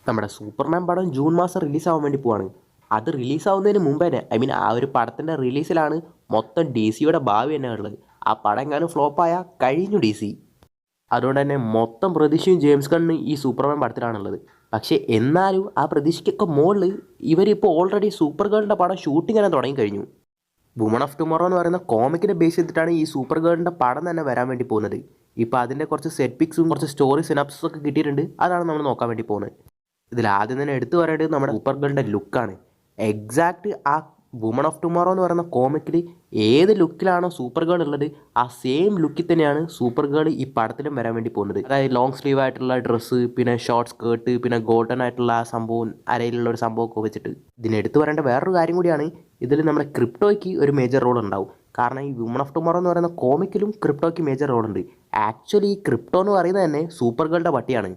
നമ്മുടെ സൂപ്പർമാൻ പടം ജൂൺ മാസം റിലീസാവാൻ വേണ്ടി പോവാണ്. അത് റിലീസാവുന്നതിന് മുമ്പ് തന്നെ ആ ഒരു പടത്തിൻ്റെ റിലീസിലാണ് മൊത്തം ഡി സിയുടെ ഭാവി തന്നെ ഉള്ളത്. ആ പടം എങ്ങാനും ഫ്ലോപ്പായാൽ കഴിഞ്ഞു ഡി സി. അതുകൊണ്ട് തന്നെ മൊത്തം പ്രതീക്ഷയും ജെയിംസ് ഗണ്ണ് ഈ സൂപ്പർമാൻ പടത്തിലാണുള്ളത്. പക്ഷേ എന്നാലും ആ പ്രതീക്ഷയ്ക്കൊക്കെ മുകളിൽ ഇവരിപ്പോൾ ഓൾറെഡി സൂപ്പർ ഗേളിൻ്റെ പടം ഷൂട്ടിംഗ് തന്നെ തുടങ്ങിക്കഴിഞ്ഞു. വുമൺ ഓഫ് ടുമോറോ എന്ന് പറയുന്ന കോമിക്കിനെ ബേസ് ചെയ്തിട്ടാണ് ഈ സൂപ്പർ ഗേളിൻ്റെ പടം തന്നെ വരാൻ വേണ്ടി പോകുന്നത്. ഇപ്പോൾ അതിൻ്റെ കുറച്ച് സെറ്റ് പിക്സും കുറച്ച് സ്റ്റോറി സിനാപ്സും ഒക്കെ കിട്ടിയിട്ടുണ്ട്. അതാണ് നമ്മൾ നോക്കാൻ വേണ്ടി പോകുന്നത്. ഇതിൽ ആദ്യം തന്നെ എടുത്തു പറയേണ്ടത് നമ്മുടെ സൂപ്പർ ഗേളിൻ്റെ ലുക്കാണ്. എക്സാക്റ്റ് ആ വുമൺ ഓഫ് ടുമോറോ എന്ന് പറയുന്ന കോമിക്കിൽ ഏത് ലുക്കിലാണോ സൂപ്പർ ഗേൾ ഉള്ളത് ആ സെയിം ലുക്കിൽ തന്നെയാണ് സൂപ്പർ ഗേൾ ഈ പടത്തിലും വരാൻ വേണ്ടി പോകുന്നത്. അതായത് ലോങ് സ്ലീവ് ആയിട്ടുള്ള ഡ്രസ്സ്, പിന്നെ ഷോർട്ട് സ്കേർട്ട്, പിന്നെ ഗോൾഡൻ ആയിട്ടുള്ള ആ സംഭവം, അരയിലുള്ള ഒരു സംഭവമൊക്കെ വെച്ചിട്ട്. ഇതിനെടുത്ത് പറയേണ്ട വേറൊരു കാര്യം കൂടിയാണ്, ഇതിൽ നമ്മുടെ ക്രിപ്റ്റോയ്ക്ക് ഒരു മേജർ റോൾ ഉണ്ടാവും. കാരണം ഈ വുമൺ ഓഫ് ടുമോറോ എന്ന് പറയുന്ന കോമിക്കിലും ക്രിപ്റ്റോയ്ക്ക് മേജർ റോൾ ഉണ്ട്. ആക്ച്വലി ഈ ക്രിപ്റ്റോ എന്ന് പറയുന്നത് തന്നെ സൂപ്പർ ഗേളുടെ പട്ടിയാണ്.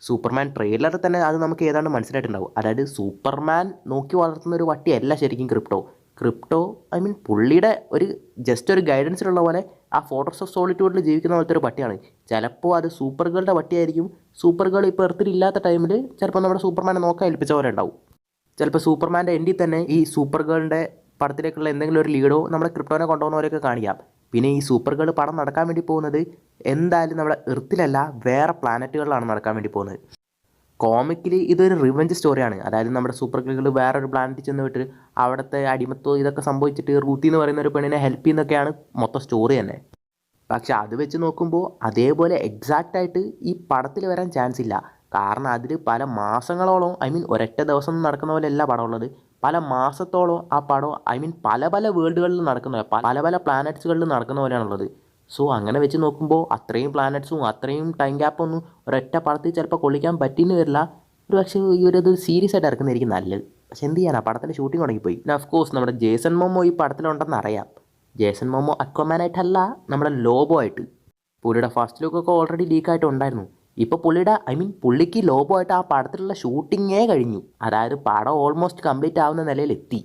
സൂപ്പർമാൻ ട്രെയിലറിൽ തന്നെ അത് നമുക്ക് ഏതാണ്ട് മനസ്സിലായിട്ടുണ്ടാവും. അതായത് സൂപ്പർമാൻ നോക്കി വളർത്തുന്ന ഒരു പട്ടിയല്ല ശരിക്കും ക്രിപ്റ്റോ പുള്ളിയുടെ ജസ്റ്റ് ഒരു ഗൈഡൻസിലുള്ള പോലെ ആ ഫോർട്രസ് ഓഫ് സോളിറ്റ്യൂഡിൽ ജീവിക്കുന്ന പോലത്തെ ഒരു പട്ടിയാണ്. ചിലപ്പോൾ അത് സൂപ്പർ ഗേളുടെ പട്ടിയായിരിക്കും. സൂപ്പർ ഗേൾ ഇപ്പോൾ എർത്തിലില്ലാത്ത ടൈമിൽ ചിലപ്പോൾ നമ്മുടെ സൂപ്പർമാനെ നോക്കാൻ ഏൽപ്പിച്ച പോലെ ഉണ്ടാവും. ചിലപ്പോൾ സൂപ്പർമാൻ്റെ എൻഡിൽ തന്നെ ഈ സൂപ്പർ ഗേളിൻ്റെ പടത്തിലേക്കുള്ള എന്തെങ്കിലും ഒരു ലീഡോ നമ്മുടെ ക്രിപ്റ്റോനെ കൊണ്ടുപോകുന്നവരെയൊക്കെ കാണിക്കാം. പിന്നെ ഈ സൂപ്പർ ഗേൾ പടം നടക്കാൻ വേണ്ടി പോകുന്നത് എന്തായാലും നമ്മുടെ എർത്തിലല്ല, വേറെ പ്ലാനറ്റുകളിലാണ് നടക്കാൻ വേണ്ടി പോകുന്നത്. കോമിക്കിൽ ഇതൊരു റിവെഞ്ച് സ്റ്റോറിയാണ്. അതായത് നമ്മുടെ സൂപ്പർ ഗേൾ വേറൊരു പ്ലാനറ്റിൽ ചെന്ന് വിട്ട് അവിടുത്തെ അടിമത്തോ ഇതൊക്കെ സംഭവിച്ചിട്ട് റൂത്തി എന്ന് പറയുന്ന ഒരു പെണ്ണിനെ ഹെൽപ്പ് ചെയ്യുന്നതൊക്കെയാണ് മൊത്തം സ്റ്റോറി തന്നെ. പക്ഷെ അത് വെച്ച് നോക്കുമ്പോൾ അതേപോലെ എക്സാക്റ്റായിട്ട് ഈ പടത്തിൽ വരാൻ ചാൻസ് ഇല്ല. കാരണം അതിൽ പല മാസങ്ങളോളം ഒരൊറ്റ ദിവസം നടക്കുന്ന പോലെ അല്ല പടം ഉള്ളത്. പല മാസത്തോളം ആ പടം പല പല വേൾഡുകളിൽ നടക്കുന്ന, പല പല പ്ലാനറ്റ്സുകളിൽ നടക്കുന്ന പോലെയാണുള്ളത്. സോ അങ്ങനെ വെച്ച് നോക്കുമ്പോൾ അത്രയും പ്ലാനറ്റ്സും അത്രയും ടൈം ഗ്യാപ്പൊന്നും ഒരൊറ്റ പടത്തിൽ ചിലപ്പോൾ കൊള്ളിക്കാൻ പറ്റിയെന്ന് വരില്ല. ഒരു പക്ഷേ ഈ ഒരു സീരീസ് ആയിട്ട് ഇറക്കുന്നതായിരിക്കും നല്ലത്. പക്ഷെ എന്ത് ചെയ്യാനാ, പടത്തിൻ്റെ ഷൂട്ടിംഗ് തുടങ്ങിപ്പോയി. പിന്നെ ഓഫ് കോഴ്സ് നമ്മുടെ ജേസൺ മോമോ ഈ പടത്തിലുണ്ടെന്ന് അറിയാം. ജേസൺ മോമോ അക്വമാനായിട്ടല്ല, നമ്മുടെ ലോബോ ആയിട്ട്. പുള്ളിയുടെ ഫസ്റ്റ് ലുക്കൊക്കെ ഓൾറെഡി ലീക്കായിട്ട് ഉണ്ടായിരുന്നു. ഇപ്പോൾ പുള്ളിക്ക് ലോബോ ആയിട്ട് ആ പടത്തിലുള്ള ഷൂട്ടിങ്ങേ കഴിഞ്ഞു. അതായത് പടം ഓൾമോസ്റ്റ് കംപ്ലീറ്റ് ആവുന്ന നിലയിലെത്തി.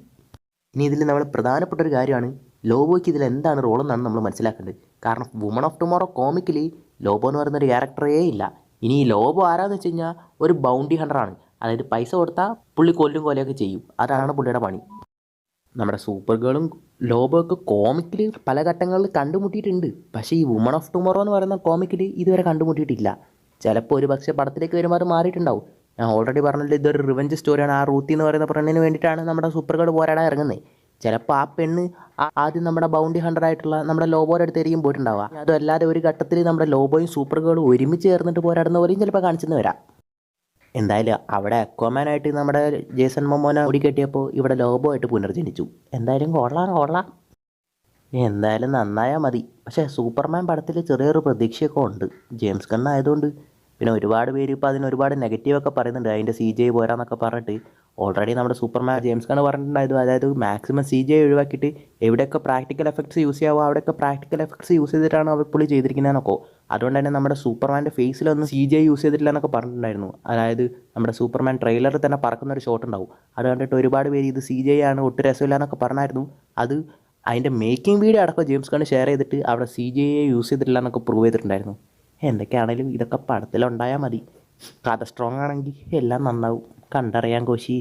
ഇനി ഇതിൽ നമ്മൾ പ്രധാനപ്പെട്ട ഒരു കാര്യമാണ്, ലോബോയ്ക്ക് ഇതിൽ എന്താണ് റോളെന്നാണ് നമ്മൾ മനസ്സിലാക്കേണ്ടത്. കാരണം വുമൺ ഓഫ് ടുമോറോ കോമിക്കിൽ ലോബോ എന്ന് പറയുന്നൊരു ക്യാരക്ടറേ ഇല്ല. ഇനി ഈ ലോബോ ആരാന്ന് വെച്ച് കഴിഞ്ഞാൽ ഒരു ബൗണ്ടി ഹണ്ടറാണ്. അതായത് പൈസ കൊടുത്താൽ പുള്ളി കൊല്ലും കൊലയൊക്കെ ചെയ്യും. അതാണ് പുള്ളിയുടെ പണി. നമ്മുടെ സൂപ്പർ ഗേളും ലോബോ ഒക്കെ കോമിക്കിൽ പല ഘട്ടങ്ങളിൽ കണ്ടുമുട്ടിയിട്ടുണ്ട്. പക്ഷേ ഈ വുമൺ ഓഫ് ടുമോറോ എന്ന് പറയുന്ന കോമിക്കിൽ ഇതുവരെ കണ്ടുമുട്ടിയിട്ടില്ല. ചിലപ്പോൾ ഒരു പക്ഷേ പടത്തിലേക്ക് വരുമ്പോൾ അത് മാറിയിട്ടുണ്ടാവും. ഞാൻ ഓൾറെഡി പറഞ്ഞില്ല, ഇതൊരു റിവെഞ്ച് സ്റ്റോറിയാണ്. ആ റൂത്തി എന്ന് പറയുന്ന പെണ്ണിന് വേണ്ടിയിട്ടാണ് നമ്മുടെ സൂപ്പർ ഗേൾ പോരാടാൻ ഇറങ്ങുന്നത്. ചിലപ്പോൾ ആ പെണ്ണ് ആദ്യം നമ്മുടെ ബൗണ്ടി ഹണ്ടറായിട്ടുള്ള നമ്മുടെ ലോബോയുടെ അടുത്തായിരിക്കും പോയിട്ടുണ്ടാവുക. അതല്ലാതെ ഒരു ഘട്ടത്തിൽ നമ്മുടെ ലോബോയും സൂപ്പർ ഗേളും ഒരുമിച്ച് ചേർന്നിട്ട് പോരാടുന്ന പോലെയും ചിലപ്പോൾ കാണിച്ചെന്ന് വരാം. എന്തായാലും അവിടെ അക്വാമാനായിട്ട് നമ്മുടെ ജേസൺ മൊമോനെ ഓടിക്കെട്ടിയപ്പോൾ ഇവിടെ ലോബോ ആയിട്ട് പുനർജനിച്ചു. എന്തായാലും കൊള്ളാം. എന്തായാലും നന്നായാൽ മതി. പക്ഷേ സൂപ്പർമാൻ പടത്തിൽ ചെറിയൊരു പ്രതീക്ഷയൊക്കെ ഉണ്ട്, ജെയിംസ് ഗണ്ണ് ആയതുകൊണ്ട്. പിന്നെ ഒരുപാട് പേര് ഇപ്പോൾ അതിന് ഒരുപാട് നെഗറ്റീവൊക്കെ പറയുന്നുണ്ട്, അതിൻ്റെ CGI പോരാന്നൊക്കെ പറഞ്ഞിട്ട്. ഓൾറെഡി നമ്മുടെ സൂപ്പർമാൻ ജെയിംസ് ഗണ്ണ് പറഞ്ഞിട്ടുണ്ടായിരുന്നു, അതായത് മാക്സിമം CGI ഒഴിവാക്കിയിട്ട് എവിടെയൊക്കെ പ്രാക്ടിക്കൽ എഫക്ട്സ് യൂസ് ചെയ്യാവോ അവിടെയൊക്കെ പ്രാക്ടിക്കൽ എഫക്ട്സ് യൂസ് ചെയ്തിട്ടാണ് അവർ പുള്ളി ചെയ്തിരിക്കുന്നതെന്നൊക്കെ. അതുകൊണ്ട് തന്നെ നമ്മുടെ സൂപ്പർമാൻ്റെ ഫേസിലൊന്നും CGI യൂസ് ചെയ്തിട്ടില്ല എന്നൊക്കെ പറഞ്ഞിട്ടുണ്ടായിരുന്നു. അതായത് നമ്മുടെ സൂപ്പർമാൻ ട്രെയിലറിൽ തന്നെ പറക്കുന്ന ഒരു ഷോട്ട് ഉണ്ടാവും. അത് കണ്ടിട്ട് ഒരുപാട് പേര് ഇത് CGI ആണ്, ഒട്ടും രസമില്ല എന്നൊക്കെ പറഞ്ഞായിരുന്നു. അതിൻ്റെ മേക്കിംഗ് വീഡിയോ അടക്കം ജെയിംസ് ഗണ്ണ് ഷെയർ ചെയ്തിട്ട് അവിടെ CGI യൂസ് ചെയ്തിട്ടില്ല എന്നൊക്കെ പ്രൂവ് ചെയ്തിട്ടുണ്ടായിരുന്നു. എന്തൊക്കെയാണെങ്കിലും ഇതൊക്കെ പടത്തിലുണ്ടായാൽ മതി. കഥ സ്ട്രോങ് ആണെങ്കിൽ എല്ലാം നന്നാവും. കണ്ടറിയാൻ കോശി.